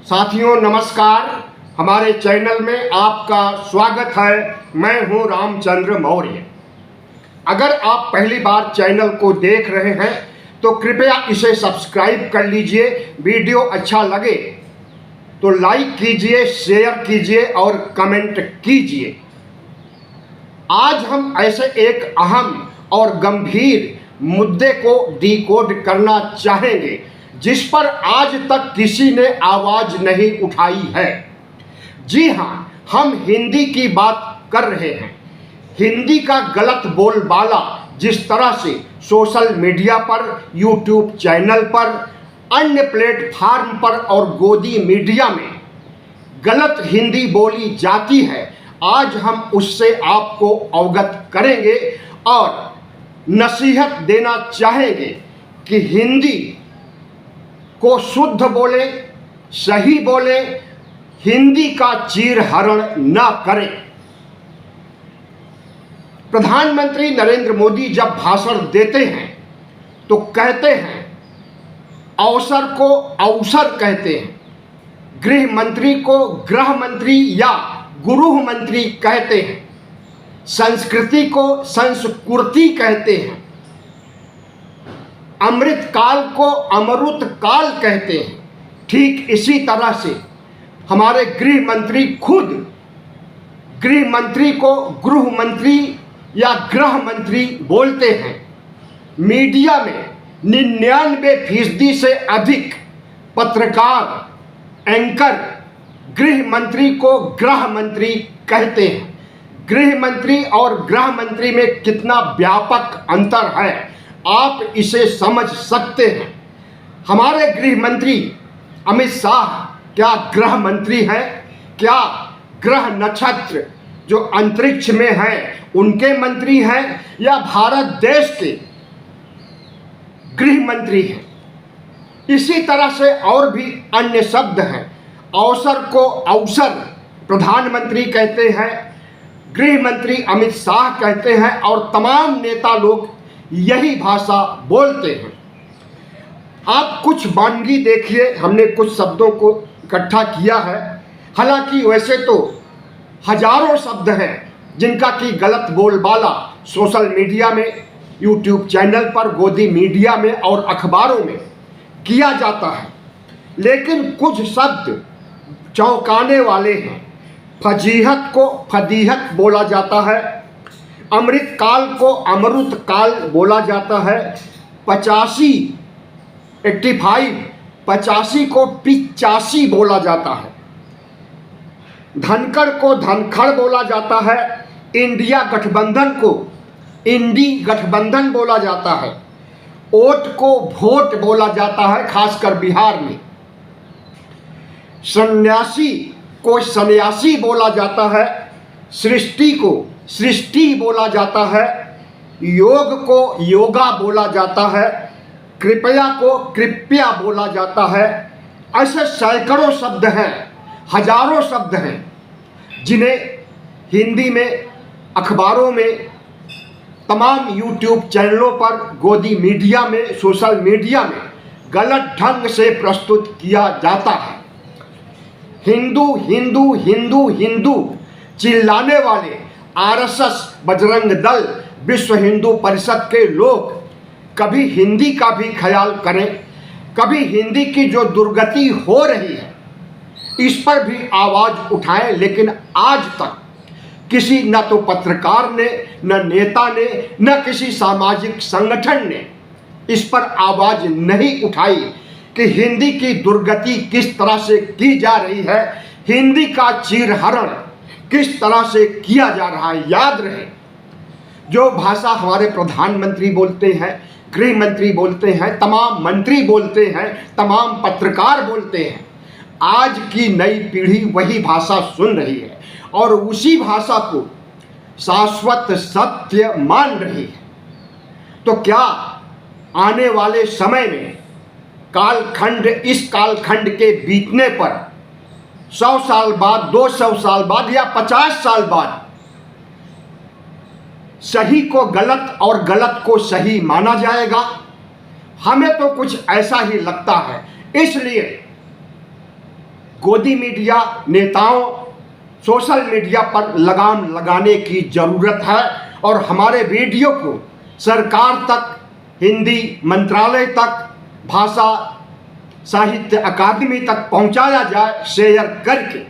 साथियों नमस्कार, हमारे चैनल में आपका स्वागत है। मैं हूं रामचंद्र मौर्य। अगर आप पहली बार चैनल को देख रहे हैं तो कृपया इसे सब्सक्राइब कर लीजिए। वीडियो अच्छा लगे तो लाइक कीजिए, शेयर कीजिए और कमेंट कीजिए। आज हम ऐसे एक अहम और गंभीर मुद्दे को डिकोड करना चाहेंगे जिस पर आज तक किसी ने आवाज नहीं उठाई है। जी हाँ, हम हिंदी की बात कर रहे हैं। हिंदी का गलत बोलबाला जिस तरह से सोशल मीडिया पर, यूट्यूब चैनल पर, अन्य प्लेटफार्म पर और गोदी मीडिया में गलत हिंदी बोली जाती है, आज हम उससे आपको अवगत करेंगे और नसीहत देना चाहेंगे कि हिंदी को शुद्ध बोले, सही बोले, हिंदी का चीरहरण न करें। प्रधानमंत्री नरेंद्र मोदी जब भाषण देते हैं तो कहते हैं, अवसर को अवसर कहते हैं, गृह मंत्री को गृह मंत्री या गुरुह मंत्री कहते हैं, संस्कृति को संस्कृति कहते हैं, अमृत काल को अमृत काल कहते हैं। ठीक इसी तरह से हमारे गृह मंत्री खुद गृह मंत्री को गृह मंत्री या गृह मंत्री बोलते हैं। मीडिया में 99% से अधिक पत्रकार, एंकर गृह मंत्री को गृह मंत्री कहते हैं। गृह मंत्री और गृह मंत्री में कितना व्यापक अंतर है, आप इसे समझ सकते हैं। हमारे गृह मंत्री अमित शाह क्या गृह मंत्री हैं? क्या ग्रह नक्षत्र जो अंतरिक्ष में है उनके मंत्री हैं या भारत देश के गृह मंत्री हैं? इसी तरह से और भी अन्य शब्द हैं। अवसर को अवसर प्रधानमंत्री कहते हैं, गृह मंत्री अमित शाह कहते हैं और तमाम नेता लोग यही भाषा बोलते हैं। आप कुछ वानगी देखिए, हमने कुछ शब्दों को इकट्ठा किया है। हालांकि वैसे तो हजारों शब्द हैं जिनका कि गलत बोलबाला सोशल मीडिया में, यूट्यूब चैनल पर, गोदी मीडिया में और अखबारों में किया जाता है, लेकिन कुछ शब्द चौंकाने वाले हैं। फजीहत को फदीहत बोला जाता है, अमृत काल को अमृत काल बोला जाता है, 85 को 85 बोला जाता है, धनखड़ को धनखड़ बोला जाता है, इंडिया गठबंधन को इंडी गठबंधन बोला जाता है, वोट को वोट बोला जाता है, खासकर बिहार में। सन्यासी को सन्यासी बोला जाता है, सृष्टि को सृष्टि बोला जाता है, योग को योगा बोला जाता है, कृपया को कृपया बोला जाता है। ऐसे सैकड़ों शब्द हैं, हजारों शब्द हैं जिन्हें हिंदी में, अखबारों में, तमाम यूट्यूब चैनलों पर, गोदी मीडिया में, सोशल मीडिया में गलत ढंग से प्रस्तुत किया जाता है। हिंदू हिंदू हिंदू हिंदू चिल्लाने वाले आरएसएस, बजरंग दल, विश्व हिंदू परिषद के लोग कभी हिंदी का भी ख्याल करें, कभी हिंदी की जो दुर्गति हो रही है इस पर भी आवाज उठाएं। लेकिन आज तक किसी, न तो पत्रकार ने, न नेता ने, न किसी सामाजिक संगठन ने इस पर आवाज नहीं उठाई कि हिंदी की दुर्गति किस तरह से की जा रही है, हिंदी का चीरहरण किस तरह से किया जा रहा है। याद रहे, जो भाषा हमारे प्रधानमंत्री बोलते हैं, गृह मंत्री बोलते हैं, तमाम मंत्री बोलते हैं, तमाम पत्रकार बोलते हैं, आज की नई पीढ़ी वही भाषा सुन रही है और उसी भाषा को शाश्वत सत्य मान रही है। तो क्या आने वाले समय में कालखंड, इस कालखंड के बीतने पर 100 साल बाद, 200 साल बाद या 50 साल बाद सही को गलत और गलत को सही माना जाएगा? हमें तो कुछ ऐसा ही लगता है। इसलिए गोदी मीडिया नेताओं सोशल मीडिया पर लगाम लगाने की ज़रूरत है और हमारे वीडियो को सरकार तक, हिंदी मंत्रालय तक, भाषा साहित्य अकादमी तक पहुंचाया जाए, शेयर करके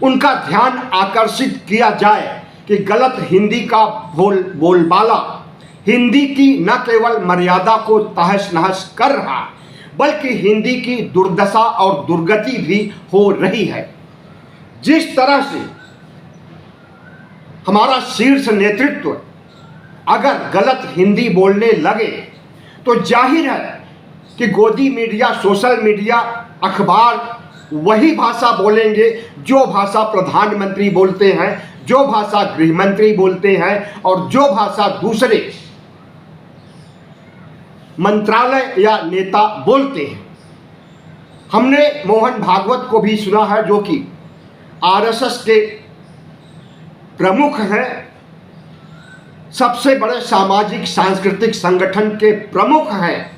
उनका ध्यान आकर्षित किया जाए कि गलत हिंदी का बोलबाला हिंदी की न केवल मर्यादा को तहस नहस कर रहा बल्कि हिंदी की दुर्दशा और दुर्गति भी हो रही है। जिस तरह से हमारा शीर्ष नेतृत्व अगर गलत हिंदी बोलने लगे तो जाहिर है कि गोदी मीडिया, सोशल मीडिया, अखबार वही भाषा बोलेंगे जो भाषा प्रधानमंत्री बोलते हैं, जो भाषा गृह मंत्री बोलते हैं और जो भाषा दूसरे मंत्रालय या नेता बोलते हैं। हमने मोहन भागवत को भी सुना है जो कि आरएसएस के प्रमुख हैं, सबसे बड़े सामाजिक सांस्कृतिक संगठन के प्रमुख हैं,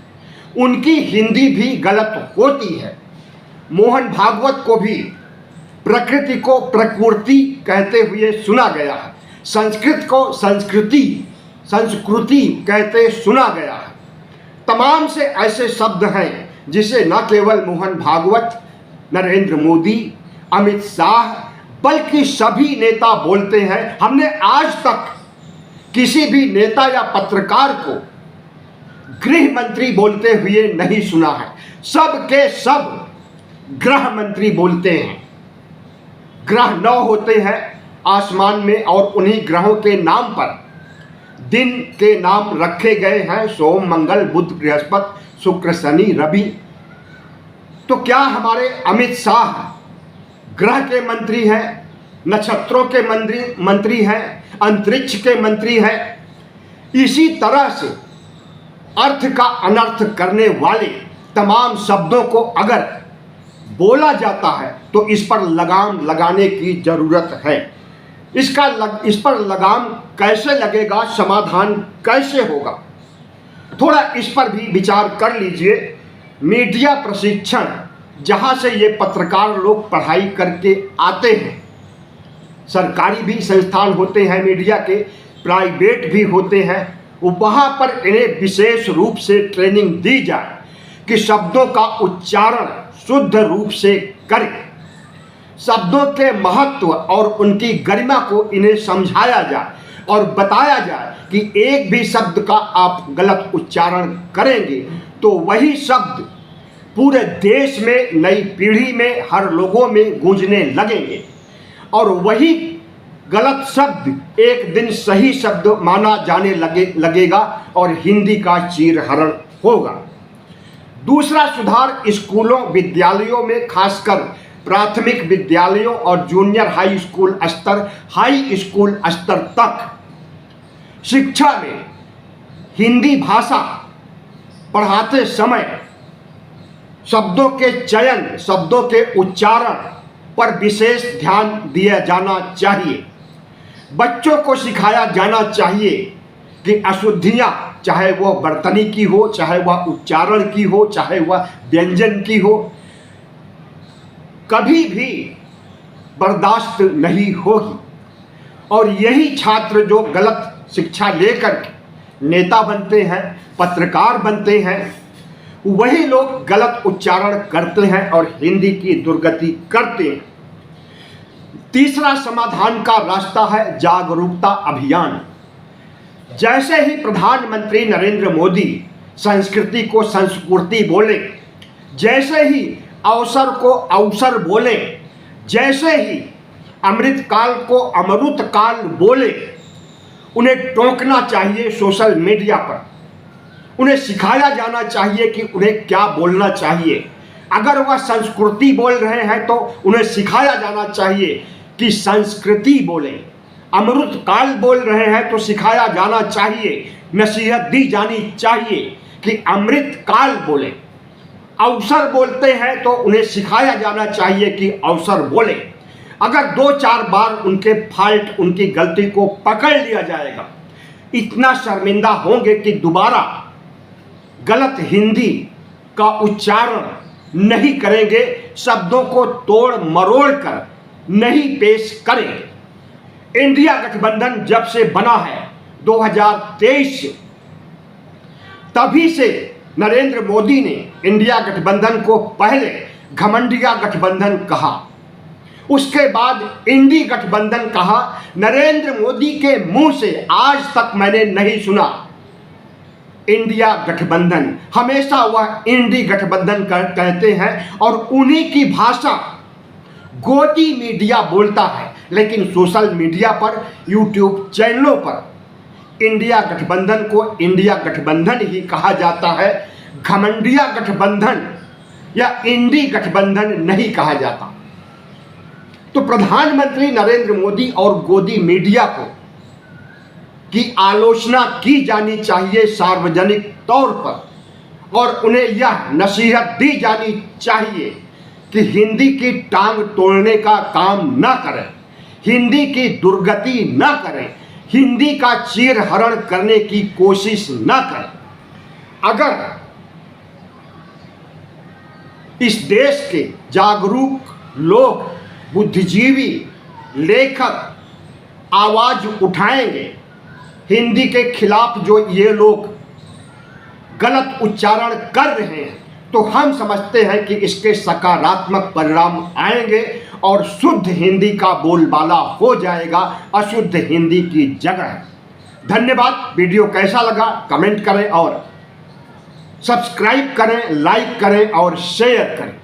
उनकी हिंदी भी गलत होती है। मोहन भागवत को भी प्रकृति को प्रकृति कहते हुए सुना गया है, संस्कृत को संस्कृति कहते सुना गया है। तमाम से ऐसे शब्द हैं जिसे न केवल मोहन भागवत, नरेंद्र मोदी, अमित शाह बल्कि सभी नेता बोलते हैं। हमने आज तक किसी भी नेता या पत्रकार को गृह मंत्री बोलते हुए नहीं सुना है। सब के सब गृह मंत्री बोलते हैं। ग्रह 9 होते हैं आसमान में और उन्हीं ग्रहों के नाम पर दिन के नाम रखे गए हैं, सोम, मंगल, बुध, बृहस्पति, शुक्र, शनि, रवि। तो क्या हमारे अमित शाह ग्रह के मंत्री हैं, नक्षत्रों के मंत्री हैं, अंतरिक्ष के मंत्री हैं? इसी तरह से अर्थ का अनर्थ करने वाले तमाम शब्दों को अगर बोला जाता है तो इस पर लगाम लगाने की ज़रूरत है। इस पर लगाम कैसे लगेगा, समाधान कैसे होगा, थोड़ा इस पर भी विचार कर लीजिए। मीडिया प्रशिक्षण जहाँ से ये पत्रकार लोग पढ़ाई करके आते हैं, सरकारी भी संस्थान होते हैं मीडिया के, प्राइवेट भी होते हैं, वहाँ पर इन्हें विशेष रूप से ट्रेनिंग दी जाए कि शब्दों का उच्चारण शुद्ध रूप से करें, शब्दों के महत्व और उनकी गरिमा को इन्हें समझाया जाए और बताया जाए कि एक भी शब्द का आप गलत उच्चारण करेंगे तो वही शब्द पूरे देश में, नई पीढ़ी में, हर लोगों में गूंजने लगेंगे और वही गलत शब्द एक दिन सही शब्द माना जाने लगेगा और हिंदी का चीरहरण होगा। दूसरा सुधार, स्कूलों, विद्यालयों में, खासकर प्राथमिक विद्यालयों और जूनियर हाई स्कूल स्तर तक शिक्षा में हिंदी भाषा पढ़ाते समय शब्दों के चयन, शब्दों के उच्चारण पर विशेष ध्यान दिया जाना चाहिए। बच्चों को सिखाया जाना चाहिए कि अशुद्धियाँ, चाहे वह बर्तनी की हो, चाहे वह उच्चारण की हो, चाहे वह व्यंजन की हो, कभी भी बर्दाश्त नहीं होगी। और यही छात्र जो गलत शिक्षा लेकर नेता बनते हैं, पत्रकार बनते हैं, वही लोग गलत उच्चारण करते हैं और हिंदी की दुर्गति करते हैं। तीसरा समाधान का रास्ता है जागरूकता अभियान। जैसे ही प्रधानमंत्री नरेंद्र मोदी संस्कृति को संस्कृति बोले, जैसे ही अवसर को अवसर बोले, जैसे ही अमृत काल को अमृत काल बोले, उन्हें टोकना चाहिए सोशल मीडिया पर। उन्हें सिखाया जाना चाहिए कि उन्हें क्या बोलना चाहिए। अगर वह संस्कृति बोल रहे हैं तो उन्हें सिखाया जाना चाहिए कि संस्कृति बोलें। अमृत काल बोल रहे हैं तो सिखाया जाना चाहिए, नसीहत दी जानी चाहिए कि अमृत काल बोलें। अवसर बोलते हैं तो उन्हें सिखाया जाना चाहिए कि अवसर बोलें। अगर 2-4 बार उनके फॉल्ट, उनकी गलती को पकड़ लिया जाएगा, इतना शर्मिंदा होंगे कि दोबारा गलत हिंदी का उच्चारण नहीं करेंगे शब्दों को तोड़ मरोड़ कर नहीं पेश करें। इंडिया गठबंधन जब से बना है 2023 से, तभी से नरेंद्र मोदी ने इंडिया गठबंधन को पहले घमंडिया गठबंधन कहा, उसके बाद इंडी गठबंधन कहा। नरेंद्र मोदी के मुंह से आज तक मैंने नहीं सुना इंडिया गठबंधन, हमेशा वह इंडी गठबंधन कहते हैं और उन्हीं की भाषा गोदी मीडिया बोलता है। लेकिन सोशल मीडिया पर, यूट्यूब चैनलों पर इंडिया गठबंधन को इंडिया गठबंधन ही कहा जाता है, घमंडिया गठबंधन या इंडी गठबंधन नहीं कहा जाता। तो प्रधानमंत्री नरेंद्र मोदी और गोदी मीडिया को की आलोचना की जानी चाहिए सार्वजनिक तौर पर, और उन्हें यह नसीहत दी जानी चाहिए कि हिंदी की टांग तोड़ने का काम न करें, हिंदी की दुर्गति न करें, हिंदी का चीरहरण करने की कोशिश न करें। अगर इस देश के जागरूक लोग, बुद्धिजीवी, लेखक आवाज उठाएंगे हिंदी के खिलाफ, जो ये लोग गलत उच्चारण कर रहे हैं, तो हम समझते हैं कि इसके सकारात्मक परिणाम आएंगे और शुद्ध हिंदी का बोलबाला हो जाएगा अशुद्ध हिंदी की जगह। धन्यवाद। वीडियो कैसा लगा कमेंट करें और सब्सक्राइब करें, लाइक करें और शेयर करें।